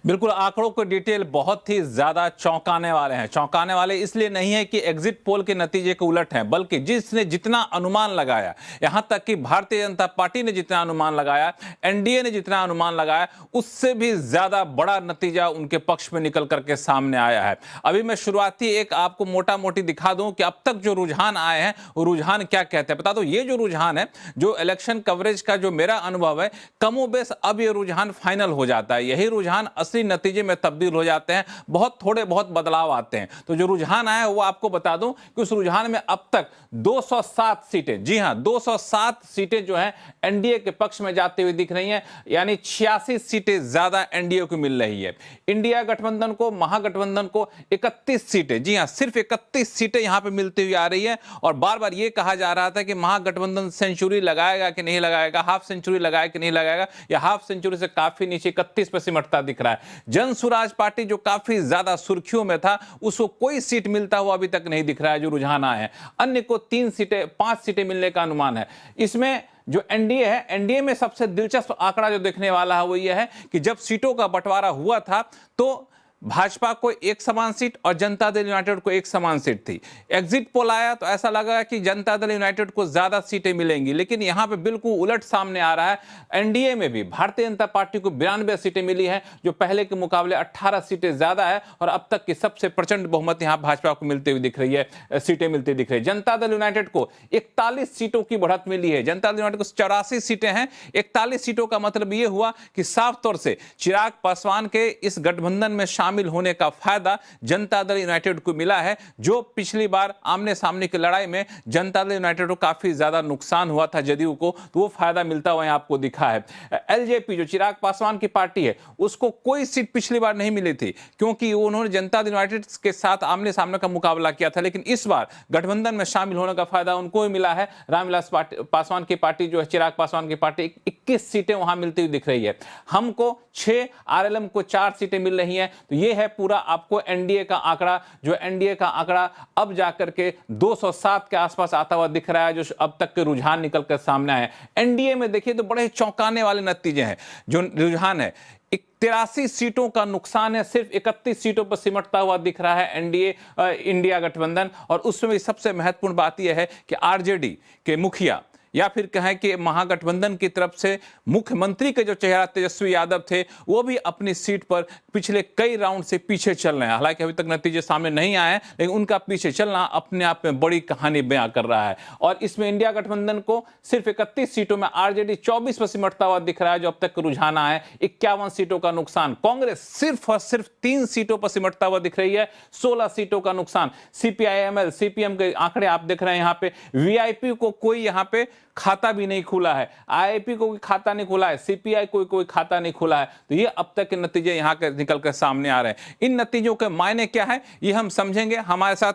बिल्कुल, आंकड़ों के डिटेल बहुत ही ज्यादा चौंकाने वाले हैं। चौंकाने वाले इसलिए नहीं है कि एग्जिट पोल के नतीजे के उलट हैं, बल्कि जिसने जितना अनुमान लगाया, यहां तक कि भारतीय जनता पार्टी ने जितना अनुमान लगाया, एनडीए ने जितना अनुमान लगाया, उससे भी ज्यादा बड़ा नतीजा उनके पक्ष में निकल करके सामने आया है। अभी मैं शुरुआती एक आपको मोटा मोटी दिखा दूं कि अब तक जो रुझान आए हैं वो रुझान क्या कहते हैं। बता दो, ये जो रुझान है, जो इलेक्शन कवरेज का जो मेरा अनुभव है, कमोबेश अब ये रुझान फाइनल हो जाता है। यही रुझान असली नतीजे में तब्दील हो जाते हैं, बहुत थोड़े बहुत बदलाव आते हैं। तो जो रुझान आया वो आपको बता दूं कि उस रुझान में अब तक 207 सीटें, जी हां 207 सीटें जो हैं एनडीए के पक्ष में जाती हुई दिख रही हैं, यानी 86 सीटें ज्यादा एनडीए को मिल रही है। इंडिया गठबंधन को, महागठबंधन को 31 सीटें, जी हां सिर्फ 31 सीटें यहां पे मिलती हुई आ रही है। और बार बार ये कहा जा रहा था कि महागठबंधन सेंचुरी लगाएगा कि नहीं लगाएगा, हाफ सेंचुरी लगाएगा कि नहीं लगाएगा, या हाफ सेंचुरी से काफी नीचे 31 पर सिमटता दिख रहा है। जन स्वराज पार्टी जो काफी ज्यादा सुर्खियों में था, उसको कोई सीट मिलता हुआ अभी तक नहीं दिख रहा है जो रुझान आए हैं। अन्य को 3 सीटें, 5 सीटें मिलने का अनुमान है। इसमें जो एनडीए है, एनडीए में सबसे दिलचस्प आंकड़ा जो देखने वाला है वो ये है कि जब सीटों का बंटवारा हुआ था तो भाजपा को एक समान सीट और जनता दल यूनाइटेड को एक समान सीट थी। एग्जिट पोल आया तो ऐसा लगा कि जनता दल यूनाइटेड को ज्यादा सीटें मिलेंगी, लेकिन यहां पे बिल्कुल उलट सामने आ रहा है। एनडीए में भी भारतीय जनता पार्टी को 92 सीटें मिली हैं, जो पहले के मुकाबले 18 सीटें ज्यादा है, और अब तक की सबसे प्रचंड बहुमत यहां भाजपा को मिलती हुई दिख रही है, सीटें मिलती दिख रही है। जनता दल यूनाइटेड को 41 सीटों की बढ़त मिली है। जनता दल यूनाइटेड को 84 सीटें हैं, 41 सीटों का मतलब यह हुआ कि साफ तौर से चिराग पासवान के इस गठबंधन में शामिल होने का फायदा जनता दल यूनाइटेड को मिला है, जो पिछली बार आमने सामने की लड़ाई में जनता दल यूनाइटेड को काफी ज्यादा नुकसान हुआ था जदयू को, तो वो फायदा मिलता हुआ आपको दिखा है। एलजेपी जो चिराग पासवान की पार्टी है, उसको कोई सीट पिछली बार नहीं मिली थी, क्योंकि उन्होंने जनता दल यूनाइटेड के साथ आमने सामने का मुकाबला किया था। लेकिन इस बार गठबंधन में शामिल होने का फायदा उनको ही मिला है। रामविलास पासवान की पार्टी जो है, चिराग पासवान की पार्टी, 21 सीटें वहां मिलती हुई दिख रही है। हमको 6, आरएलएम को 4 सीटें मिल रही हैं। तो ये है पूरा आपको एनडीए का आंकड़ा, जो एनडीए का आंकड़ा अब जाकर के 207 के आसपास आता हुआ दिख रहा है, जो अब तक के रुझान निकल कर सामने आए। एनडीए में देखिए तो बड़े चौंकाने वाले नतीजे हैं। जो रुझान है, 83 सीटों का नुकसान है, सिर्फ 31 सीटों पर सिमटता हुआ दिख रहा है एनडीए, इंडिया गठबंधन। और उसमें भी सबसे महत्वपूर्ण बात यह है कि आरजेडी के मुखिया, या फिर कहें कि महागठबंधन की तरफ से मुख्यमंत्री के जो चेहरा तेजस्वी यादव थे, वो भी अपनी सीट पर पिछले कई राउंड से पीछे चल रहे हैं। हालांकि अभी तक नतीजे सामने नहीं आए हैं, लेकिन उनका पीछे चलना अपने आप में बड़ी कहानी बयां कर रहा है। और इसमें इंडिया गठबंधन को सिर्फ 31 सीटों में, आरजेडी 24 पर सिमटता हुआ दिख रहा है, जो अब तक रुझान आया है। 51 सीटों का नुकसान। कांग्रेस सिर्फ और सिर्फ 3 सीटों पर सिमटता हुआ दिख रही है, 16 सीटों का नुकसान। सीपीआईएमएल, सीपीएम के आंकड़े आप देख रहे हैं यहाँ पे। वीआईपी को कोई यहाँ पे खाता भी नहीं खुला है, आईआईपी को कोई खाता नहीं खुला है, सीपीआई कोई खाता नहीं खुला है। तो ये अब तक के नतीजे यहां के निकल कर सामने आ रहे हैं। इन नतीजों के मायने क्या है, ये हम समझेंगे। हमारे साथ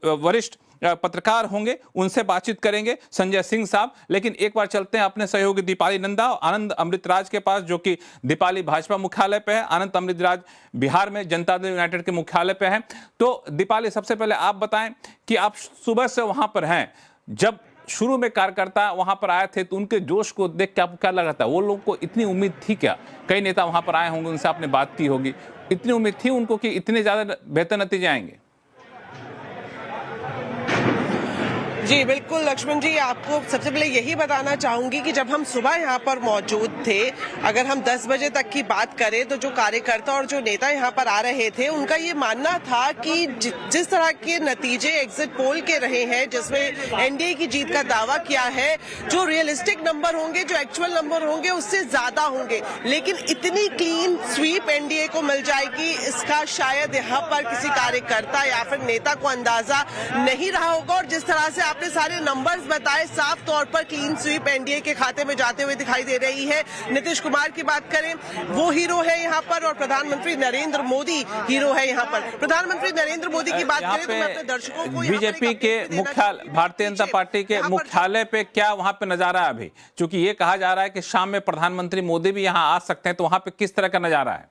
वरिष्ठ पत्रकार होंगे, उनसे बातचीत करेंगे, संजय सिंह साहब। लेकिन एक बार चलते हैं अपने सहयोगी दीपाली नंदा और आनंद अमृतराज के पास, जो कि दीपाली भाजपा मुख्यालय पे है, आनंद अमृतराज बिहार में जनता दल यूनाइटेड के मुख्यालय पे है। तो दीपाली, सबसे पहले आप बताएं कि आप सुबह से वहां पर हैं, जब शुरू में कार्यकर्ता वहां पर आए थे तो उनके जोश को देख के आपको क्या लगा था? वो लोग को इतनी उम्मीद थी क्या? कई नेता वहां पर आए होंगे, उनसे आपने बात की होगी, इतनी उम्मीद थी उनको कि इतने ज्यादा बेहतर नतीजे आएंगे? जी बिल्कुल लक्ष्मण जी, आपको सबसे पहले यही बताना चाहूंगी कि जब हम सुबह यहाँ पर मौजूद थे, अगर हम 10 बजे तक की बात करें तो जो कार्यकर्ता और जो नेता यहाँ पर आ रहे थे, उनका ये मानना था कि जिस तरह के नतीजे एग्जिट पोल के रहे हैं, जिसमें एनडीए की जीत का दावा किया है, जो रियलिस्टिक नंबर होंगे, जो एक्चुअल नंबर होंगे, उससे ज्यादा होंगे। लेकिन इतनी क्लीन स्वीप एनडीए को मिल जाएगी, इसका शायद यहाँ पर किसी कार्यकर्ता या फिर नेता को अंदाजा नहीं रहा होगा। और जिस तरह से आपने सारे नंबर्स बताए, साफ तौर पर क्लीन स्वीप एनडीए के खाते में जाते हुए दिखाई दे रही है। नीतीश कुमार की बात करें, वो हीरो है यहाँ पर, और प्रधानमंत्री नरेंद्र मोदी हीरो है यहाँ पर। प्रधानमंत्री नरेंद्र मोदी की बात करें तो मैं अपने दर्शकों को बीजेपी के मुख्यालय, भारतीय जनता पार्टी के मुख्यालय पे क्या वहां पे नजारा है अभी? क्योंकि ये कहा जा रहा है कि शाम में प्रधानमंत्री मोदी भी यहाँ आ सकते हैं, तो वहां पे किस तरह का नजारा है?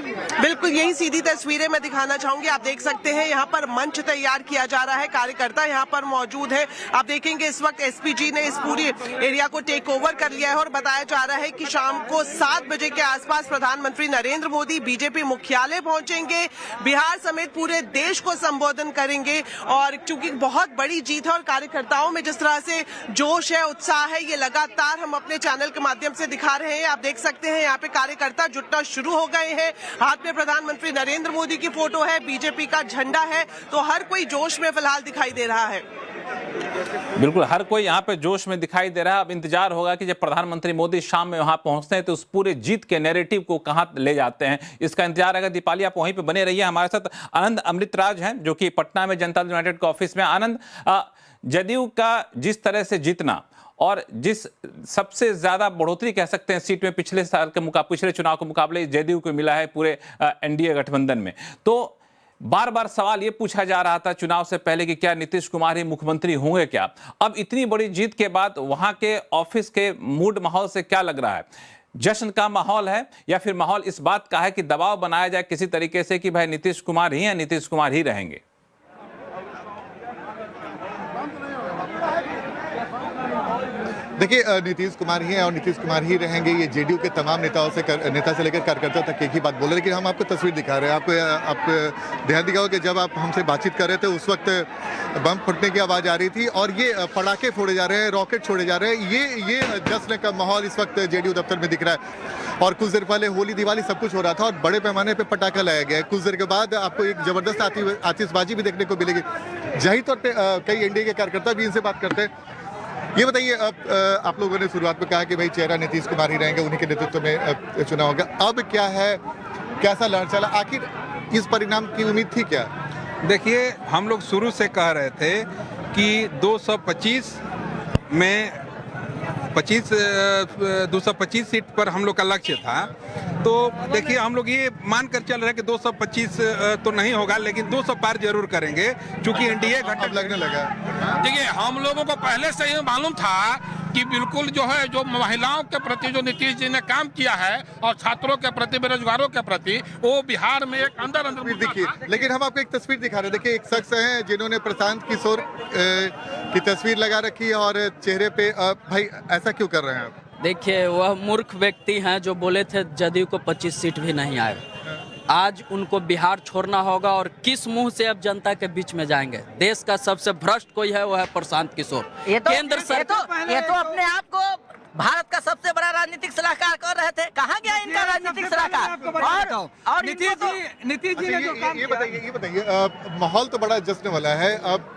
बिल्कुल यही सीधी तस्वीरें मैं दिखाना चाहूंगी। आप देख सकते हैं यहाँ पर मंच तैयार किया जा रहा है, कार्यकर्ता यहाँ पर मौजूद है। आप देखेंगे इस वक्त एसपीजी ने इस पूरी एरिया को टेक ओवर कर लिया है और बताया जा रहा है कि शाम को 7 बजे के आसपास प्रधानमंत्री नरेंद्र मोदी बीजेपी मुख्यालय पहुंचेंगे, बिहार समेत पूरे देश को संबोधन करेंगे। और चूंकि बहुत बड़ी जीत है और कार्यकर्ताओं में जिस तरह से जोश है, उत्साह है, ये लगातार हम अपने चैनल के माध्यम से दिखा रहे हैं। आप देख सकते हैं यहाँ पे कार्यकर्ता जुटना शुरू हो गए हैं। हाथ में प्रधानमंत्री नरेंद्र मोदी की फोटो है, बीजेपी का झंडा है, तो हर कोई जोश में फिलहाल दिखाई दे रहा है। बिल्कुल हर कोई यहाँ पे जोश में दिखाई दे रहा है। अब इंतजार होगा कि जब प्रधानमंत्री मोदी शाम में वहां पहुंचते हैं तो उस पूरे जीत के नैरेटिव को कहां ले जाते हैं, इसका इंतजार है। दीपाली आप वहीं पे बने रहिए। हमारे साथ आनंद अमृतराज हैं जो कि पटना में जनता दल यूनाइटेड के ऑफिस में। आनंद, जदयू का जिस तरह से जीतना और जिस सबसे ज्यादा बढ़ोतरी कह सकते हैं सीट में पिछले चुनाव के मुकाबले जदयू को मिला है पूरे एनडीए गठबंधन में, तो बार बार सवाल ये पूछा जा रहा था चुनाव से पहले कि क्या नीतीश कुमार ही मुख्यमंत्री होंगे क्या। अब इतनी बड़ी जीत के बाद वहां के ऑफिस के मूड माहौल से क्या लग रहा है? जश्न का माहौल है या फिर माहौल इस बात का है कि दबाव बनाया जाए किसी तरीके से कि भाई नीतीश कुमार ही हैं, नीतीश कुमार ही रहेंगे? देखिए, नीतीश कुमार ही हैं और नीतीश कुमार ही रहेंगे, ये जेडीयू के तमाम नेता से लेकर कार्यकर्ता तक एक ही बात बोले। लेकिन हम आपको तस्वीर दिखा रहे हैं। आप ध्यान दिखाओ कि जब आप हमसे बातचीत कर रहे थे उस वक्त बम फटने की आवाज़ आ रही थी और ये पटाखे फोड़े जा रहे हैं, रॉकेट छोड़े जा रहे हैं। ये जश्न का माहौल इस वक्त जेडीयू दफ्तर में दिख रहा है। और कुछ देर पहले होली दिवाली सब कुछ हो रहा था और बड़े पैमाने पर पटाखा लाया गया है। कुछ देर के बाद आपको एक जबरदस्त आतिशबाजी भी देखने को मिलेगी। जाहिर तौर पर कई एनडीए के कार्यकर्ता भी इनसे बात करते हैं। ये बताइए, अब आप लोगों ने शुरुआत में कहा कि भाई चेहरा नीतीश कुमार ही रहेंगे, उन्हीं के नेतृत्व में चुनाव होगा। अब क्या है, कैसा लहर चला, आखिर इस परिणाम की उम्मीद थी क्या? देखिए, हम लोग शुरू से कह रहे थे कि 225 में 225 सीट पर हम लोग का लक्ष्य था। तो देखिए, हम लोग ये मानकर चल रहे हैं कि 225 तो नहीं होगा, लेकिन 200 पार जरूर करेंगे, क्योंकि एनडीए घटक लगने लगा। देखिए, हम लोगों को पहले से ही मालूम था कि बिल्कुल जो है, जो महिलाओं के प्रति जो नीतीश जी ने काम किया है और छात्रों के प्रति, बेरोजगारों के प्रति, वो बिहार में एक अंदर देखिए। लेकिन हम आपको एक तस्वीर दिखा रहे हैं। देखिए, एक शख्स है जिन्होंने प्रशांत किशोर की तस्वीर लगा रखी है और चेहरे पे भाई ऐसा क्यों कर रहे हैं आप? देखिए, वह मूर्ख व्यक्ति हैं जो बोले थे जदयू को 25 सीट भी नहीं आए। आज उनको बिहार छोड़ना होगा और किस मुंह से अब जनता के बीच में जाएंगे। देश का सबसे भ्रष्ट कोई है वो है प्रशांत किशोर। केंद्र सरकार ये तो अपने आप को भारत का सबसे बड़ा राजनीतिक सलाहकार कर रहे थे। कहाँ गया इनका राजनीतिक सलाहकार? और नीतीश जी ने जो काम ये बताइए, माहौल तो बड़ा जश्न वाला है। अब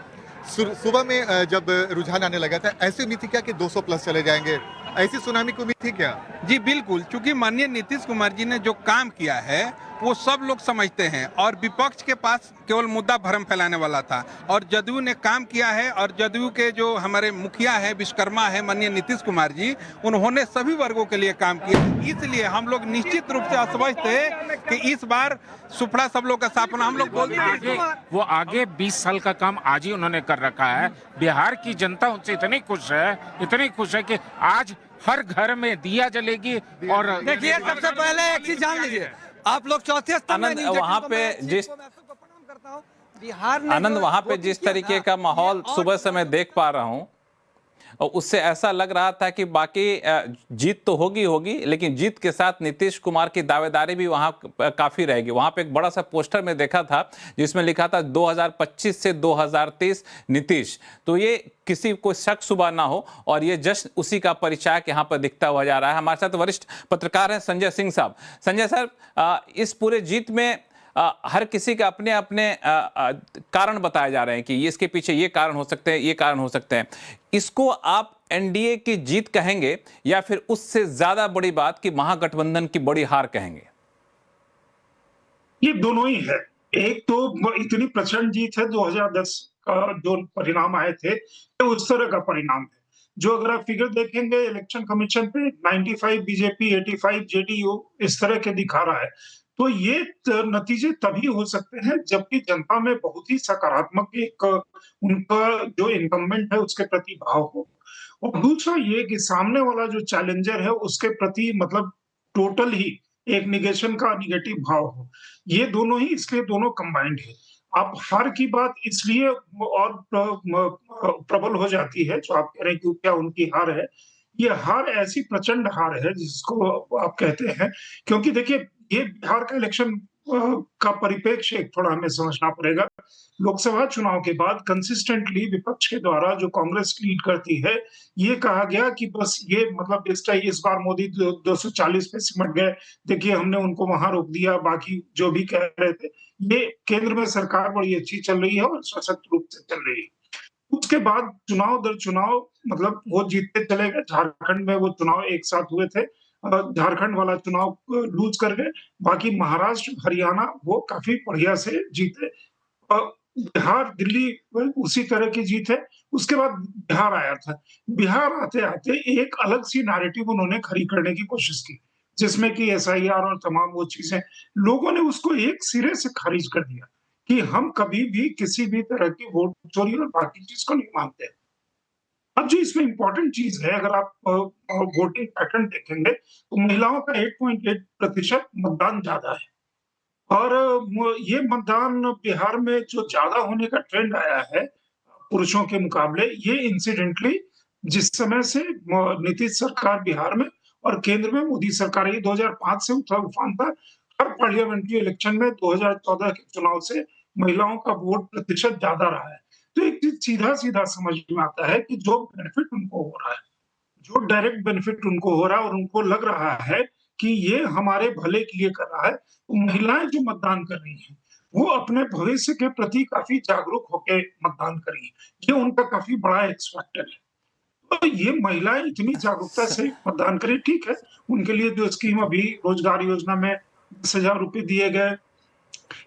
सुबह में जब रुझान आने लगा था, ऐसी उम्मीद थी क्या कि 200 प्लस चले जाएंगे? ऐसी सुनामी की उम्मीद थी क्या? जी बिल्कुल, क्योंकि माननीय नीतीश कुमार जी ने जो काम किया है वो सब लोग समझते हैं और विपक्ष के पास केवल मुद्दा भरम फैलाने वाला था। और जदयू ने काम किया है और जदयू के जो हमारे मुखिया है, विश्वकर्मा है माननीय नीतीश कुमार जी, उन्होंने सभी वर्गों के लिए काम किया। इसलिए हम लोग निश्चित रूप से आश्वस्त थे कि इस बार सुपड़ा सब लोग का सपना। हम लोग बोलते हैं वो आगे 20 साल का काम आज ही उन्होंने कर रखा है। बिहार की जनता उनसे इतनी खुश है कि आज हर घर में दिया जलेगी। और देखिए, सबसे पहले एक चीज जान लीजिए, आप लोग चौथे स्थान में वहां पे जिस बिहार ने आनंद वहां पे जिस तरीके का माहौल सुबह से मैं देख पा रहा हूं, और उससे ऐसा लग रहा था कि बाकी जीत तो होगी, लेकिन जीत के साथ नीतीश कुमार की दावेदारी भी वहां काफी रहेगी। वहां पे एक बड़ा सा पोस्टर में देखा था जिसमें लिखा था 2025 से 2023 नीतीश। तो ये किसी को शक सुबह ना हो और ये जश्न उसी का परिचायक यहाँ पर दिखता हुआ जा रहा है। हमारे साथ वरिष्ठ पत्रकार हैं संजय सिंह साहब। संजय सर, इस पूरे जीत में हर किसी के अपने अपने कारण बताए जा रहे हैं कि इसके पीछे ये कारण हो सकते हैं, ये कारण हो सकते हैं। इसको आप एनडीए की जीत कहेंगे या फिर उससे ज्यादा बड़ी बात कि महागठबंधन की बड़ी हार कहेंगे? ये दोनों ही है। एक तो इतनी प्रचंड जीत है, 2010 का जो परिणाम आए थे, ये उस तरह का परिणाम है। जो अगर आप फिगर देखेंगे इलेक्शन कमीशन पे 95 बीजेपी, 85 जेडीयू, इस तरह के दिखा रहा है। तो ये नतीजे तभी हो सकते हैं जबकि जनता में बहुत ही सकारात्मक एक उनका जो इनकम्बेंट है उसके प्रति भाव हो। और दूसरा ये कि सामने वाला जो चैलेंजर है उसके प्रति मतलब टोटल ही एक निगेशन का निगेटिव भाव हो। ये दोनों ही इसलिए दोनों कंबाइंड है। आप हार की बात इसलिए और प्रबल हो जाती है, जो आप कह रहे हैं कि क्या उनकी हार है। ये हार ऐसी प्रचंड हार है जिसको आप कहते हैं, क्योंकि देखिए ये बिहार का इलेक्शन का परिप्रेक्ष्य एक थोड़ा हमें समझना पड़ेगा। लोकसभा चुनाव के बाद कंसिस्टेंटली विपक्ष के द्वारा जो कांग्रेस लीड करती है, ये कहा गया कि बस ये मतलब इस बार मोदी 240 पे सिमट गए, देखिए हमने उनको वहां रोक दिया, बाकी जो भी कह रहे थे, ये केंद्र में सरकार बड़ी अच्छी चल रही है और सशक्त रूप से चल रही है। उसके बाद चुनाव दर चुनाव मतलब वो जीतते चले गए। झारखंड में वो चुनाव एक साथ हुए थे, झारखंड वाला चुनाव लूज कर गए, बाकी महाराष्ट्र, हरियाणा वो काफी बढ़िया से जीते। बिहार, दिल्ली उसी तरह की जीत है। उसके बाद बिहार आया था। बिहार आते-आते एक अलग सी नैरेटिव उन्होंने खड़ी करने की कोशिश की, जिसमें कि एसआईआर और तमाम वो चीजें, लोगों ने उसको एक सिरे से खारिज कर दिया कि हम कभी भी किसी भी तरह की वोट चोरी और बाकी चीज को नहीं मानते। अब जो इसमें इम्पोर्टेंट चीज है, अगर आप वोटिंग पैटर्न देखेंगे तो महिलाओं का 8.8% मतदान ज्यादा है। और ये मतदान बिहार में जो ज्यादा होने का ट्रेंड आया है पुरुषों के मुकाबले, ये इंसिडेंटली जिस समय से नीतीश सरकार बिहार में और केंद्र में मोदी सरकार, ये 2005 से उफान था। हर पार्लियामेंट्री इलेक्शन में 2014 के चुनाव से महिलाओं का वोट प्रतिशत ज्यादा रहा है। तो एक चीज सीधा-सीधा समझ में आता है कि जो बेनिफिट उनको हो रहा है, जो डायरेक्ट बेनिफिट उनको हो रहा है और उनको लग रहा है कि ये हमारे भले के लिए कर रहा है, तो महिलाएं जो मतदान कर रही हैं, वो अपने भविष्य के प्रति काफी जागरूक होके मतदान कर रही हैं। ये उनका काफी बड़ा एक्स फैक्टर है। तो ये महिलाएं इतनी जागरूकता से मतदान करें, ठीक है, उनके लिए जो स्कीम अभी रोजगार योजना में 10,000 रुपए दिए गए,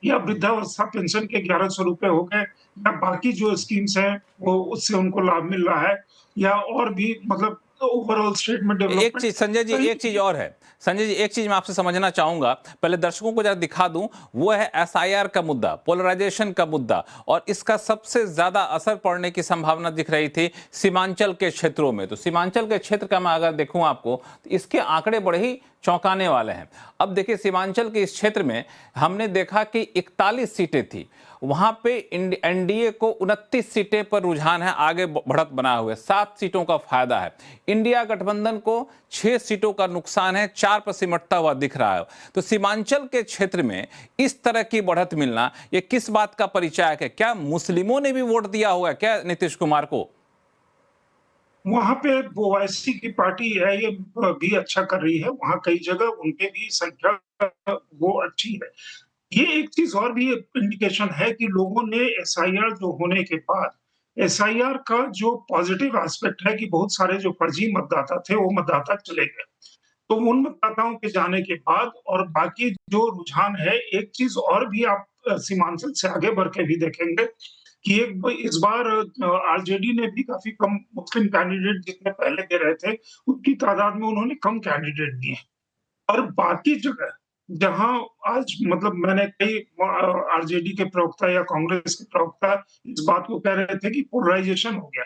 या वृद्धावस्था पेंशन के 1100 रुपए हो गए, या बाकी जो स्कीम्स हैं वो उससे उनको लाभ मिल रहा है, या और भी मतलब ओवरऑल स्टेट में डेवलपमेंट। एक चीज संजय जी, एक चीज और है संजय जी, एक चीज मैं आपसे समझना चाहूंगा, पहले दर्शकों को जरा दिखा दूं, वो है एसआईआर का मुद्दा, पोलराइजेशन का मुद्दा, और इसका सबसे ज्यादा असर पड़ने की संभावना दिख रही थी सीमांचल के क्षेत्रों में। तो सीमांचल के क्षेत्र का मैं अगर देखूं आपको, तो इसके आंकड़े बड़े ही चौंकाने वाले हैं। अब देखिए सीमांचल के इस क्षेत्र में हमने देखा कि 41 सीटें थी, वहां पे एनडीए को 29 सीटें पर रुझान है, आगे बढ़त बना हुआ है, 7 सीटों का फायदा है। इंडिया गठबंधन को 6 सीटों का नुकसान है, 4 पर सिमटता हुआ दिख रहा है। तो सीमांचल के क्षेत्र में इस तरह की बढ़त मिलना, ये किस बात का परिचायक है? क्या मुस्लिमों ने भी वोट दिया होगा क्या नीतीश कुमार को? वहां पे ओवैसी की पार्टी है, ये भी अच्छा कर रही है, वहां कई जगह उनके भी संख्या वो अच्छी है। ये एक चीज और भी इंडिकेशन है कि लोगों ने एसआईआर जो होने के बाद, एसआईआर का जो पॉजिटिव एस्पेक्ट है कि बहुत सारे जो फर्जी मतदाता थे वो मतदाता चले गए। तो उन मतदाताओं के जाने के बाद और बाकी जो रुझान है, एक चीज और भी आप सीमांचल से आगे बढ़ के भी देखेंगे कि इस बार आरजेडी ने भी काफी कम मुस्लिम कैंडिडेट जितने पहले दे रहे थे, उनकी तादाद में उन्होंने कम कैंडिडेट दिए। और बाकी जगह जहां आज मतलब मैंने कई आरजेडी के प्रवक्ता या कांग्रेस के प्रवक्ता इस बात को कह रहे थे कि पोलराइजेशन हो गया,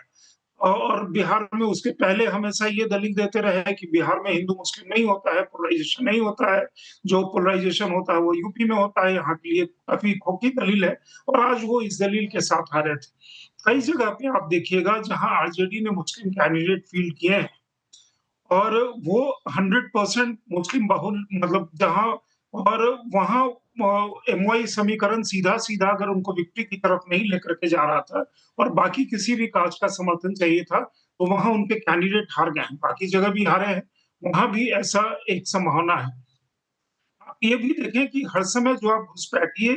और बिहार में उसके पहले हमेशा ये दलील देते रहे कि बिहार में हिंदू मुस्लिम नहीं होता है, पोलराइजेशन नहीं होता है, जो पोलराइजेशन होता है वो यूपी में होता है, यहाँ के लिए काफी खोखी दलील है, और आज वो इस दलील के साथ आ रहे थे। कई जगह पे आप देखिएगा जहां आरजेडी ने मुस्लिम कैंडिडेट फील्ड किए हैं और वो 100% मुस्लिम बहुल मतलब जहां, और वहां एमवाई समीकरण सीधा अगर उनको विक्ट्री की तरफ नहीं लेकर के जा रहा था और बाकी किसी भी काज का समर्थन चाहिए था, तो वहां उनके कैंडिडेट हार गए हैं। बाकी जगह भी हारे हैं, वहां भी ऐसा एक संभावना है। आप ये भी देखें कि हर समय जो आप घुसपैठिए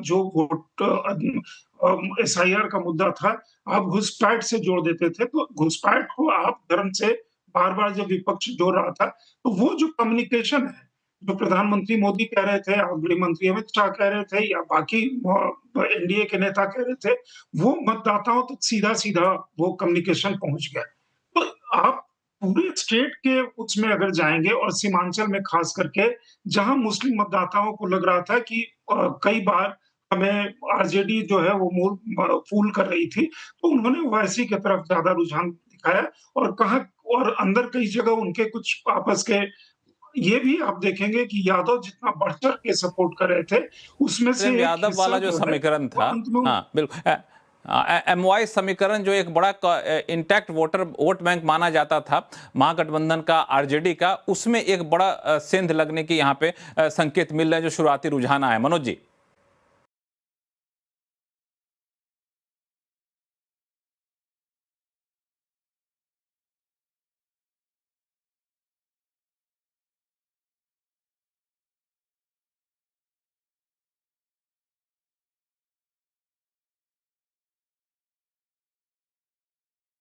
जो वोट एसआईआर का मुद्दा था, आप घुसपैठ से जोड़ देते थे, तो घुसपैठ को आप धर्म से बार-बार जब विपक्ष जोड़ रहा था, तो वो जो कम्युनिकेशन है, जो प्रधानमंत्री मोदी कह रहे थे, गृह मंत्री अमित शाह कह रहे थे, या बाकी एनडीए के नेता कह रहे थे, वो मतदाताओं तक सीधा वो कम्युनिकेशन पहुंच गया। तो आप पूरे स्टेट के उसमें अगर जाएंगे और सीमांचल में खास करके जहां मुस्लिम मतदाताओं को लग रहा था कि कई बार हमें आरजेडी जो है वो मूल फूल कर रही थी, तो उन्होंने ओवैसी की तरफ ज्यादा रुझान दिखाया और कहा, और अंदर कई जगह उनके कुछ आपस के ये भी आप देखेंगे कि यादव जितना बढ़ चढ़ के सपोर्ट कर रहे थे, उसमें से एक यादव हिस्सा वाला जो है, समीकरण वो था, अंत में हाँ बिल्कुल, एमवाई समीकरण जो एक बड़ा इंटैक्ट वोट बैंक माना जाता था महागठबंधन का, आरजेडी का, उसमें एक बड़ा सेंध लगने की यहाँ पे संकेत मिल रहे हैं, जो शुरुआती रुझान आया। मनोज जी।